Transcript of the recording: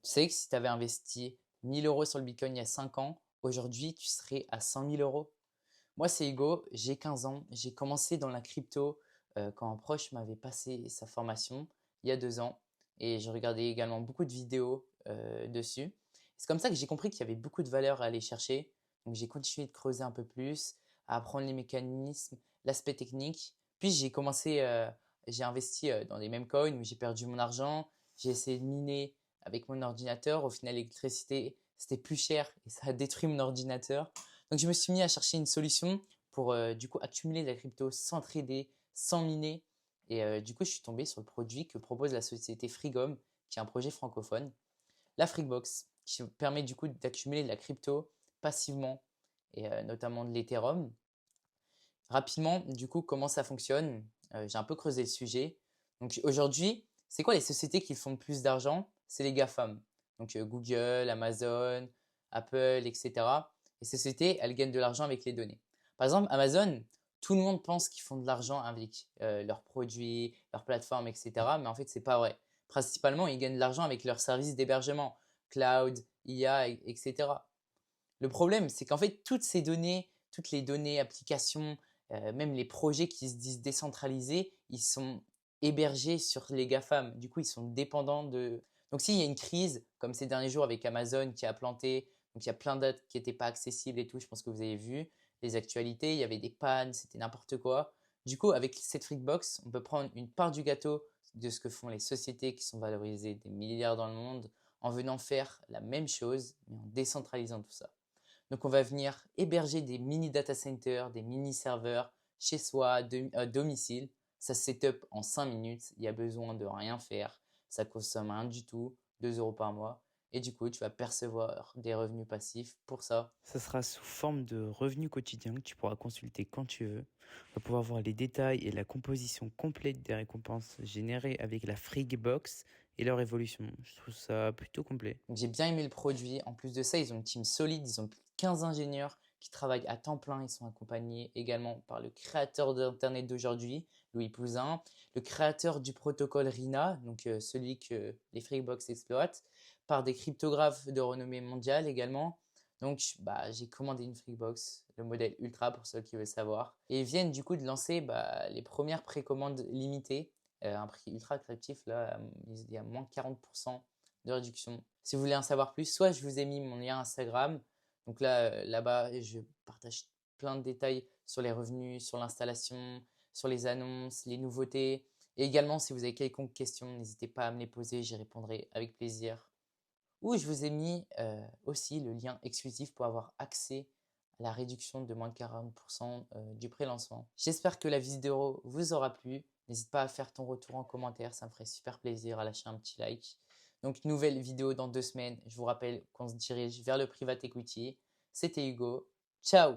Tu sais que si tu avais investi 1 000 € sur le Bitcoin il y a 5 ans, aujourd'hui, tu serais à 100 000 €. Moi, c'est Hugo, j'ai 15 ans. J'ai commencé dans la crypto quand un proche m'avait passé sa formation il y a 2 ans. Et je regardais également beaucoup de vidéos dessus. C'est comme ça que j'ai compris qu'il y avait beaucoup de valeur à aller chercher. Donc, j'ai continué de creuser un peu plus, à apprendre les mécanismes, l'aspect technique. Puis, j'ai investi dans des mêmes coins où j'ai perdu mon argent. J'ai essayé de miner avec mon ordinateur. Au final, l'électricité, c'était plus cher et ça a détruit mon ordinateur. Donc, je me suis mis à chercher une solution pour du coup accumuler de la crypto sans trader, sans miner. Et du coup, je suis tombé sur le produit que propose la société Frigom, qui est un projet francophone, la Frigbox, qui permet du coup d'accumuler de la crypto passivement et notamment de l'Ethereum. Rapidement, du coup, comment ça fonctionne? J'ai un peu creusé le sujet. Donc aujourd'hui, c'est quoi les sociétés qui font le plus d'argent? C'est les GAFAM. Donc Google, Amazon, Apple, etc. Les sociétés, elles gagnent de l'argent avec les données. Par exemple, Amazon, tout le monde pense qu'ils font de l'argent avec leurs produits, leurs plateformes, etc. Mais en fait, c'est pas vrai. Principalement, ils gagnent de l'argent avec leurs services d'hébergement, cloud, IA, etc. Le problème, c'est qu'en fait, toutes ces données, toutes les données, applications, même les projets qui se disent décentralisés, ils sont hébergés sur les GAFAM. Du coup, ils sont dépendants de… Donc, s'il y a une crise, comme ces derniers jours avec Amazon qui a planté, donc il y a plein d'autres qui n'étaient pas accessibles et tout, je pense que vous avez vu les actualités, il y avait des pannes, c'était n'importe quoi. Du coup, avec cette Freakbox, on peut prendre une part du gâteau de ce que font les sociétés qui sont valorisées des milliards dans le monde en venant faire la même chose, mais en décentralisant tout ça. Donc, on va venir héberger des mini data centers, des mini serveurs chez soi, à domicile. Ça se setup en 5 minutes. Il y a besoin de rien faire. Ça consomme rien du tout, 2 € par mois. Et du coup, tu vas percevoir des revenus passifs pour ça. Ça sera sous forme de revenu quotidien que tu pourras consulter quand tu veux. Tu vas pouvoir voir les détails et la composition complète des récompenses générées avec la Frigbox et leur évolution. Je trouve ça plutôt complet. Donc, j'ai bien aimé le produit. En plus de ça, ils ont une team solide. Ils ont plus de 15 ingénieurs qui travaillent à temps plein. Ils sont accompagnés également par le créateur d'Internet d'aujourd'hui, Louis Pouzin, le créateur du protocole RINA, donc celui que les Freebox exploitent, par des cryptographes de renommée mondiale également. Donc, j'ai commandé une Freebox, le modèle Ultra pour ceux qui veulent savoir. Et ils viennent du coup de lancer les premières précommandes limitées, un prix ultra attractif. Là, il y a moins de 40% de réduction. Si vous voulez en savoir plus, soit je vous ai mis mon lien Instagram. Donc là-bas, je partage plein de détails sur les revenus, sur l'installation, sur les annonces, les nouveautés. Et également, si vous avez quelconque question, n'hésitez pas à me les poser, j'y répondrai avec plaisir. Ou je vous ai mis aussi le lien exclusif pour avoir accès à la réduction de moins de 40% du pré-lancement. J'espère que la vidéo vous aura plu. N'hésite pas à faire ton retour en commentaire, ça me ferait super plaisir, à lâcher un petit like. Donc, nouvelle vidéo dans 2 semaines. Je vous rappelle qu'on se dirige vers le private equity. C'était Hugo. Ciao!